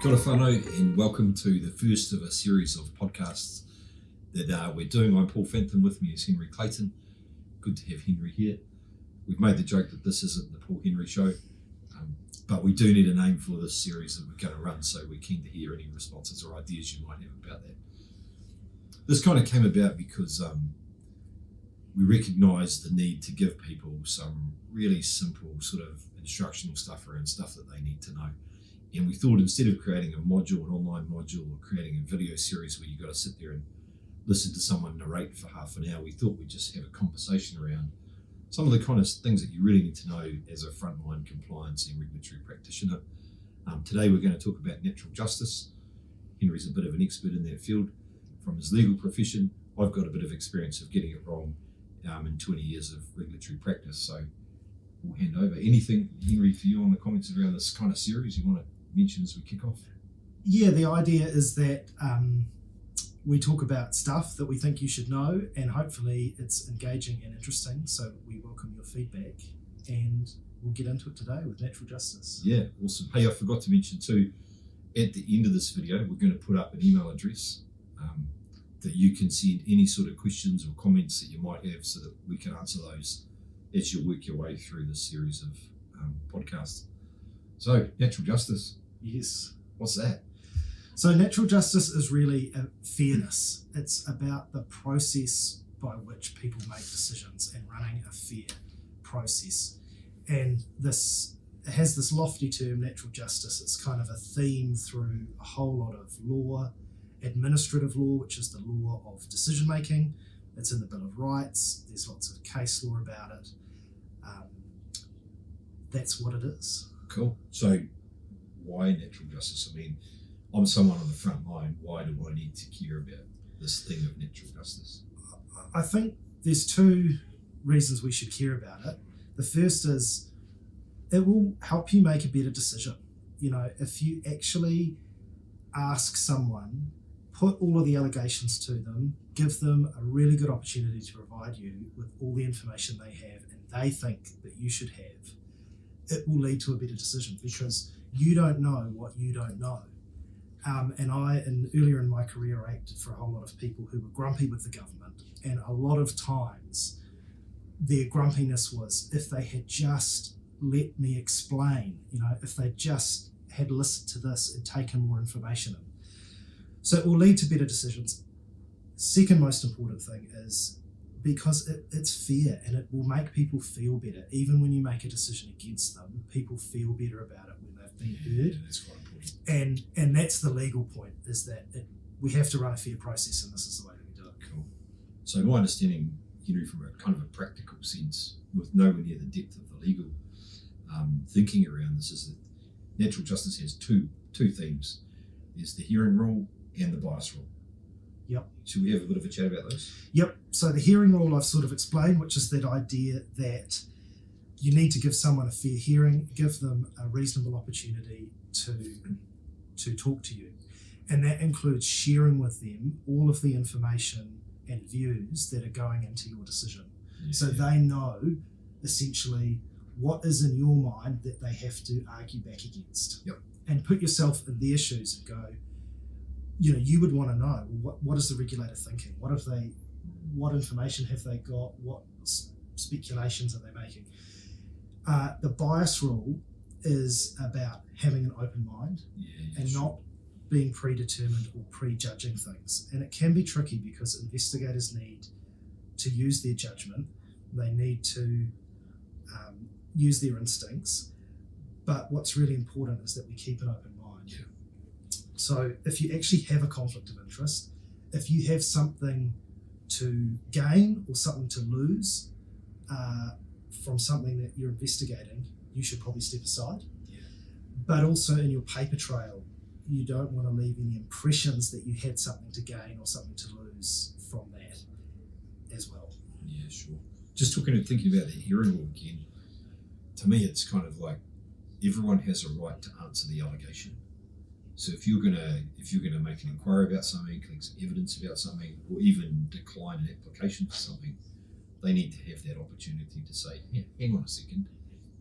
Kia ora whanau, and welcome to the first of a series of podcasts that we're doing. I'm Paul Fenton, with me is Henry Clayton. Good to have Henry here. We've made the joke that this isn't the Paul Henry show, but we do need a name for this series that we're going to run, so we're keen to hear any responses or ideas you might have about that. This kind of came about because we recognised the need to give people some really simple sort of instructional stuff around stuff that they need to know. And we thought, instead of creating a module, an online module, or creating a video series where you've got to sit there and listen to someone narrate for half an hour, we thought we'd just have a conversation around some of the kind of things that you really need to know as a frontline compliance and regulatory practitioner. Today we're going to talk about natural justice. Henry's a bit of an expert in that field from his legal profession. I've got a bit of experience of getting it wrong in 20 years of regulatory practice. So we'll hand over. Anything, Henry, for you on the comments around this kind of series you want to mention as we kick off? Yeah, the idea is that we talk about stuff that we think you should know, and hopefully it's engaging and interesting, so we welcome your feedback, and we'll get into it today with natural justice. Yeah, awesome. Hey, I forgot to mention too, at the end of this video we're going to put up an email address that you can send any sort of questions or comments that you might have, so that we can answer those as you work your way through this series of podcasts. So, natural justice. Yes. What's that? So natural justice is really fairness. It's about the process by which people make decisions and running a fair process. And this has this lofty term, natural justice. It's kind of a theme through a whole lot of law, administrative law, which is the law of decision making. It's in the Bill of Rights. There's lots of case law about it. That's what it is. Cool. So why natural justice? I mean, I'm someone on the front line. Why do I need to care about this thing of natural justice? I think there's two reasons we should care about it. The first is it will help you make a better decision. You know, if you actually ask someone, put all of the allegations to them, give them a really good opportunity to provide you with all the information they have and they think that you should have, it will lead to a better decision, because you don't know what you don't know. And earlier in my career, I acted for a whole lot of people who were grumpy with the government, and a lot of times their grumpiness was, if they had just let me explain, if they just had listened to this and taken more information in. So it will lead to better decisions. Second most important thing is because it's fair, and it will make people feel better. Even when you make a decision against them, people feel better about it when they've been heard. Yeah, that's quite important. And that's the legal point, is that we have to run a fair process, and this is the way that we do it. Cool. So my understanding, Henry, from a kind of a practical sense, with nowhere near the depth of the legal thinking around this, is that natural justice has two themes. There's the hearing rule and the bias rule. Yep. Should we have a bit of a chat about those? Yep. So the hearing rule I've sort of explained, which is that idea that you need to give someone a fair hearing, give them a reasonable opportunity to talk to you. And that includes sharing with them all of the information and views that are going into your decision. Yeah. So they know essentially what is in your mind that they have to argue back against. Yep. And put yourself in their shoes and go, you would want to know, what is the regulator thinking? What information have they got? What speculations are they making? The bias rule is about having an open mind and not being predetermined or prejudging things. And it can be tricky because investigators need to use their judgment. They need to use their instincts. But what's really important is that we keep an open mind. Yeah. So if you actually have a conflict of interest, if you have something to gain or something to lose from something that you're investigating, you should probably step aside. Yeah. But also in your paper trail, you don't want to leave any impressions that you had something to gain or something to lose from that as well. Yeah, sure. Just thinking about the hearing rule again, to me it's kind of like everyone has a right to answer the allegation. So if you're gonna make an inquiry about something, collect some evidence about something, or even decline an application for something, they need to have that opportunity to say, yeah, hang on a second,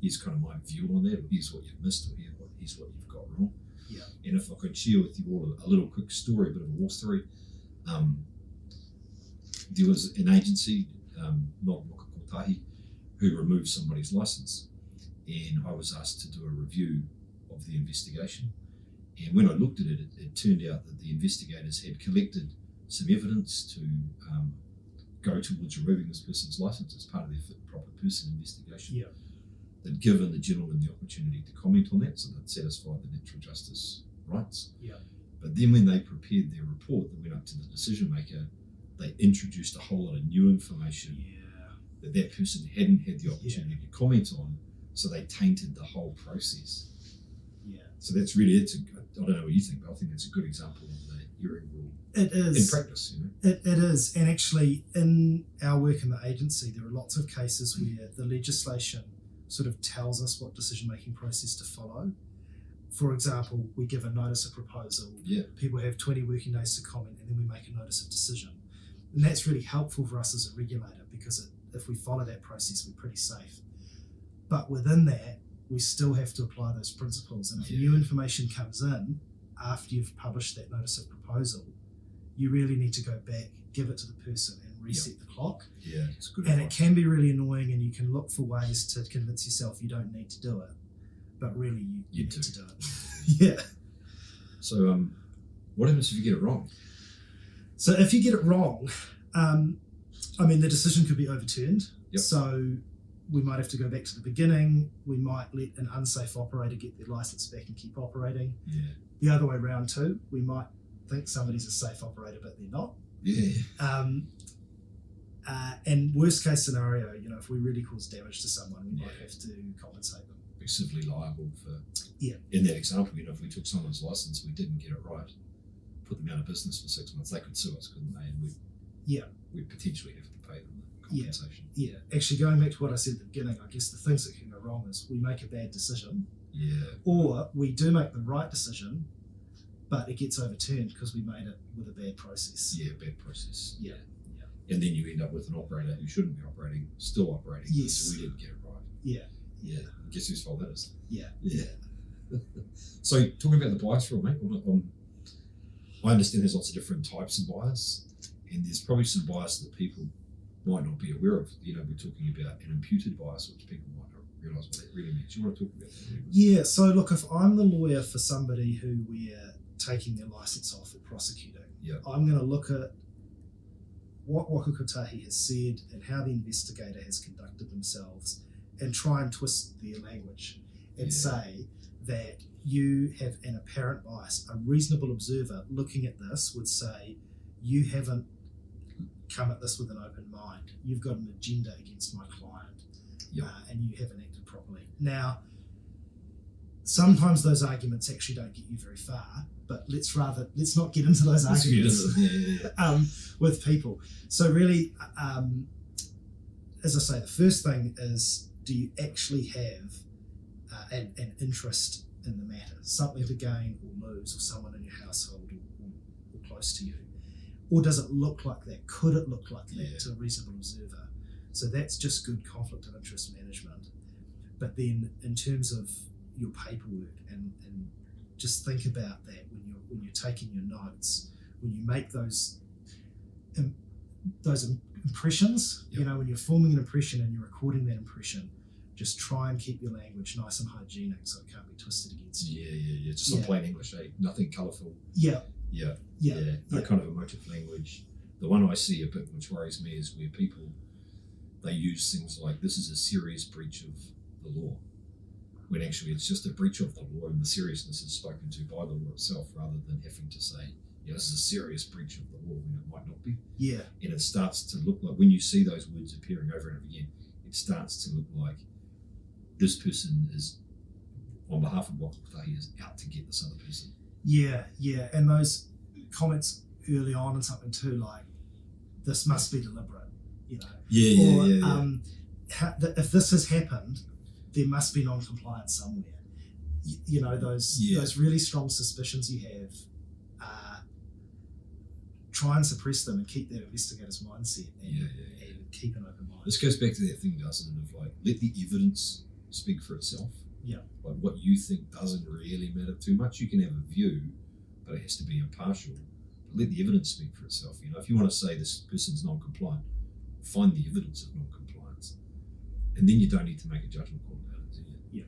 here's kind of my view on that, or here's what you've missed, or here's what you've got wrong. Yeah. And if I could share with you all a little quick story, a bit of a war story. There was an agency, not Waka Kotahi, who removed somebody's license, and I was asked to do a review of the investigation. And when I looked at it, it turned out that the investigators had collected some evidence to go towards removing this person's license as part of their fit and proper person investigation. Yeah. They'd given the gentleman the opportunity to comment on that, so they'd satisfied the natural justice rights. Yeah. But then when they prepared their report that went up to the decision maker, they introduced a whole lot of new information that person hadn't had the opportunity to comment on, so they tainted the whole process. Yeah. So that's really, I don't know what you think, but I think that's a good example of the hearing rule. It is. In practice, you know. It is. And actually, in our work in the agency, there are lots of cases where the legislation sort of tells us what decision-making process to follow. For example, we give a notice of proposal, people have 20 working days to comment, and then we make a notice of decision. And that's really helpful for us as a regulator, because if we follow that process, we're pretty safe. But within that, we still have to apply those principles. And if new information comes in after you've published that notice of proposal, you really need to go back, give it to the person, and reset the clock. Yeah, it's good. And it can be really annoying, and you can look for ways to convince yourself you don't need to do it, but really you need to do it. Yeah. So, what happens if you get it wrong? So if you get it wrong, the decision could be overturned. Yep. So we might have to go back to the beginning. We might let an unsafe operator get their license back and keep operating. Yeah. The other way around too, we might think somebody's a safe operator, but they're not. Yeah. And worst case scenario, if we really cause damage to someone, we might have to compensate them. Be civilly liable for. Yeah. In that example, if we took someone's license, we didn't get it right, put them out of business for 6 months, they could sue us, couldn't they? And we'd potentially have to pay them the compensation. Yeah. Actually, going back to what I said at the beginning, I guess the things that can go wrong is we make a bad decision. Yeah. Or we do make the right decision, but it gets overturned because we made it with a bad process. Yeah, bad process. Yeah. And then you end up with an operator who shouldn't be operating, still operating. Yes. So we didn't get it right. Yeah. Yeah. Guess whose fault that is? Yeah. So talking about the bias rule, mate, I understand there's lots of different types of bias, and there's probably some bias that people might not be aware of. We're talking about an imputed bias, which people might not realise what that really means. You want to talk about that? Yeah, so look, if I'm the lawyer for somebody who we're taking their licence off or prosecuting, I'm going to look at what Waka Kotahi has said and how the investigator has conducted themselves and try and twist their language and say that you have an apparent bias. A reasonable observer looking at this would say you haven't come at this with an open mind. You've got an agenda against my client and you haven't acted properly. Now, sometimes those arguments actually don't get you very far, but let's not get into those arguments with people. So really, as I say, the first thing is, do you actually have an interest in the matter, something to gain or lose, or someone in your household or close to you? Or does it look like that? Could it look like that to a reasonable observer? So that's just good conflict of interest management. But then in terms of your paperwork and just think about that when you're taking your notes, when you make those impressions, when you're forming an impression and you're recording that impression, just try and keep your language nice and hygienic so it can't be twisted against you. Yeah. Just not plain English, nothing colourful. Yeah. That kind of emotive language. The one I see a bit which worries me is where people, they use things like, this is a serious breach of the law, when actually it's just a breach of the law and the seriousness is spoken to by the law itself, rather than having to say, this is a serious breach of the law when it might not be. Yeah. And it starts to look like, when you see those words appearing over and over again, it starts to look like this person is, on behalf of Waka Kotahi, is out to get this other person. Yeah. And those comments early on and something too, like, this must be deliberate, if this has happened, there must be non-compliance somewhere. Those really strong suspicions you have, try and suppress them and keep that investigator's mindset and keep an open mind. This goes back to that thing, doesn't it, of like, let the evidence speak for itself. Yeah. Like what you think doesn't really matter too much. You can have a view, but it has to be impartial. But let the evidence speak for itself. If you want to say this person's non-compliant, find the evidence of non-compliance, and then you don't need to make a judgment call about it, do you? Yeah.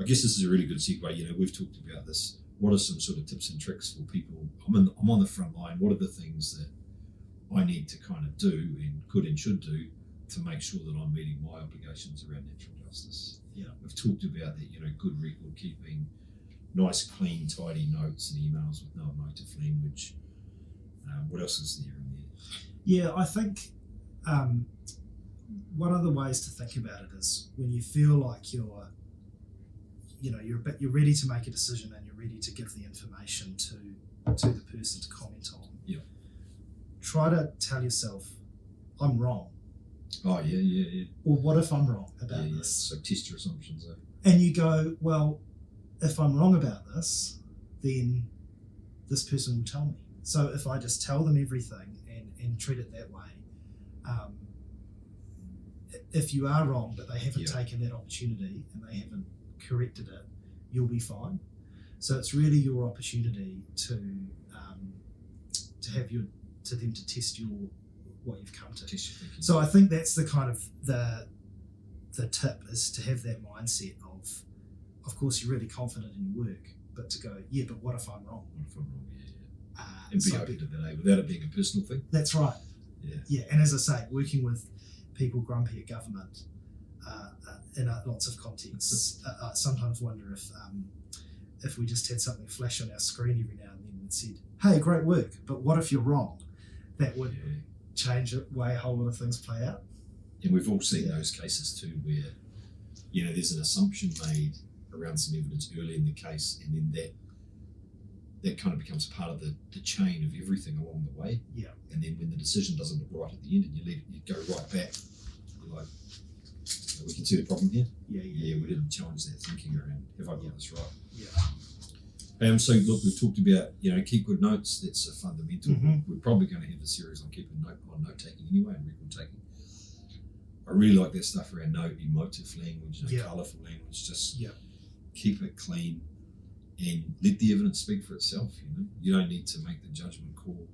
I guess this is a really good segue. We've talked about this. What are some sort of tips and tricks for people? I'm on the front line. What are the things that I need to kind of do and could and should do to make sure that I'm meeting my obligations around natural justice? Yeah. We've talked about that, good record keeping, nice, clean, tidy notes and emails with no emotive language. What else is there in there? Yeah, I think one of the ways to think about it is when you feel like you're ready to make a decision and you're ready to give the information to the person to comment on. Yeah. Try to tell yourself, I'm wrong. Oh, yeah. Or what if I'm wrong about this? So test your assumptions, eh? And you go, well, if I'm wrong about this, then this person will tell me. So if I just tell them everything and treat it that way, if you are wrong but they haven't taken that opportunity and they haven't corrected it, you'll be fine. So it's really your opportunity to them to test what you've come to. Test your thinking. So I think that's the kind of the tip, is to have that mindset of course you're really confident in your work, but to go, but what if I'm wrong? What if I'm wrong? And be open to that, without it being a personal thing. That's right. Yeah. And as I say, working with people grumpy at government in lots of contexts, I sometimes wonder if we just had something flash on our screen every now and then that said, hey, great work, but what if you're wrong? That would change the way a whole lot of things play out. And we've all seen those cases too where, there's an assumption made around some evidence early in the case, and then that kind of becomes part of the chain of everything along the way. Yeah. And then when the decision doesn't look right at the end and you go right back, you're like, we can see the problem here. Yeah, we didn't challenge that thinking around, have I got this right? Yeah. So look, we've talked about, keep good notes. That's a fundamental. Mm-hmm. We're probably going to have a series on keeping note taking anyway, and record taking. I really like that stuff around no emotive language, no colourful language. Just keep it clean and let the evidence speak for itself. You don't need to make the judgment call.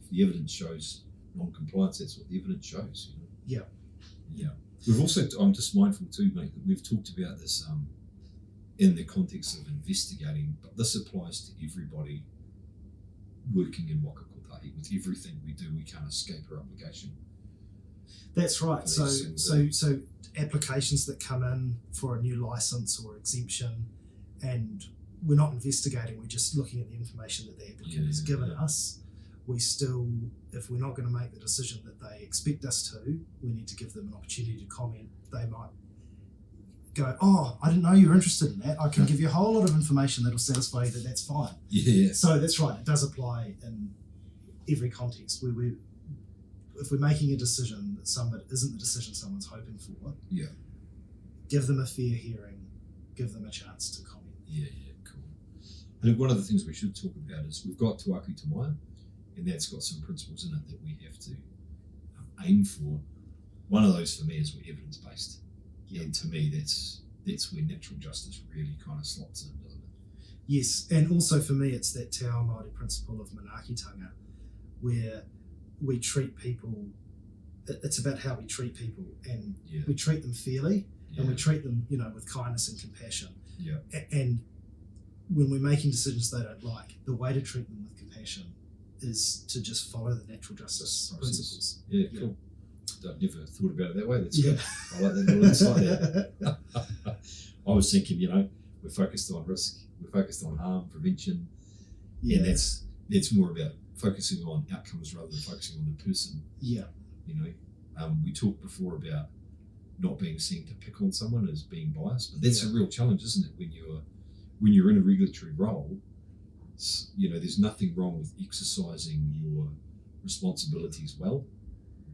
If the evidence shows non-compliance, that's what the evidence shows. Yeah. We've also, I'm just mindful too, mate, that we've talked about this in the context of investigating, but this applies to everybody working in Waka Kotahi. With everything we do, we can't escape our obligation. That's right. So applications that come in for a new license or exemption, and we're not investigating, we're just looking at the information that the applicant has given us. We still, if we're not going to make the decision that they expect us to, we need to give them an opportunity to comment. They might go, I didn't know you were interested in that. I can give you a whole lot of information that'll satisfy you that that's fine. Yeah. So that's right. It does apply in every context. If we're making a decision that isn't the decision someone's hoping for, give them a fair hearing, give them a chance to comment. Yeah, cool. And one of the things we should talk about is we've got Te Aku Te Maia, and that's got some principles in it that we have to aim for. One of those for me is we're evidence-based. And to me, that's where natural justice really kind of slots in, doesn't it? Yes, and also for me, it's that Te Ao Māori principle of manaakitanga, where we treat people, it's about how we treat people, and we treat them fairly, and we treat them, with kindness and compassion. Yeah. And when we're making decisions they don't like, the way to treat them with compassion is to just follow the natural justice principles. Yeah, cool. I've never thought about it that way. That's good. I like that little insight there. I was thinking, we're focused on risk, we're focused on harm, prevention, and that's more about focusing on outcomes rather than focusing on the person. Yeah. We talked before about not being seen to pick on someone as being biased, but that's a real challenge, isn't it? When you're in a regulatory role, there's nothing wrong with exercising your responsibilities well.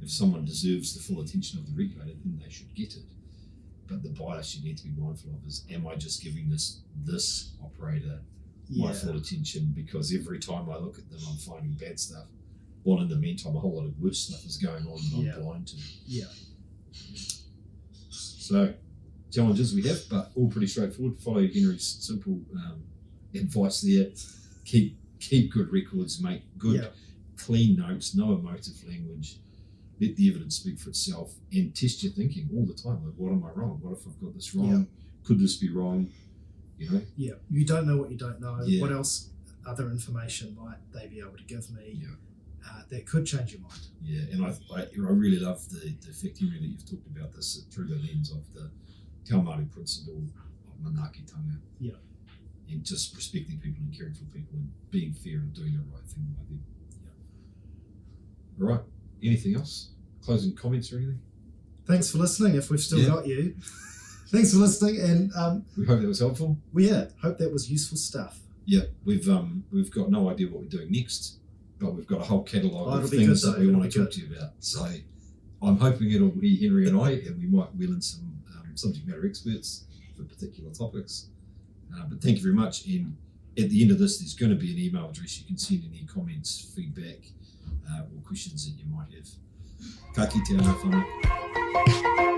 If someone deserves the full attention of the regulator, then they should get it. But the bias you need to be mindful of is, am I just giving this operator my full attention because every time I look at them I'm finding bad stuff, while in the meantime a whole lot of worse stuff is going on that I'm blind to. Yeah. So challenges we have, but all pretty straightforward. Follow Henry's simple advice there. Keep good records, make good, clean notes, no emotive language. Let the evidence speak for itself, and test your thinking all the time. Like, what am I wrong? What if I've got this wrong? Could this be wrong? You know? Yeah. You don't know what you don't know. What else, other information might they be able to give me that could change your mind? Yeah, and I really love the fact, Henry, that you've talked about this through the lens of the Te Māori principle of manaakitanga. Yeah. And just respecting people and caring for people and being fair and doing the right thing by them. Yeah. All right. Anything else? Closing comments or anything? Thanks for listening. If we've still got you, thanks for listening, and we hope that was helpful. Hope that was useful stuff. Yeah, we've got no idea what we're doing next, but we've got a whole catalogue of things that we want to talk to you about. So I'm hoping it'll be Henry and I, and we might wheel in some subject matter experts for particular topics. But thank you very much. And at the end of this, there's going to be an email address. You can send any comments, feedback, or questions that you might have. Ka kite ana whānau.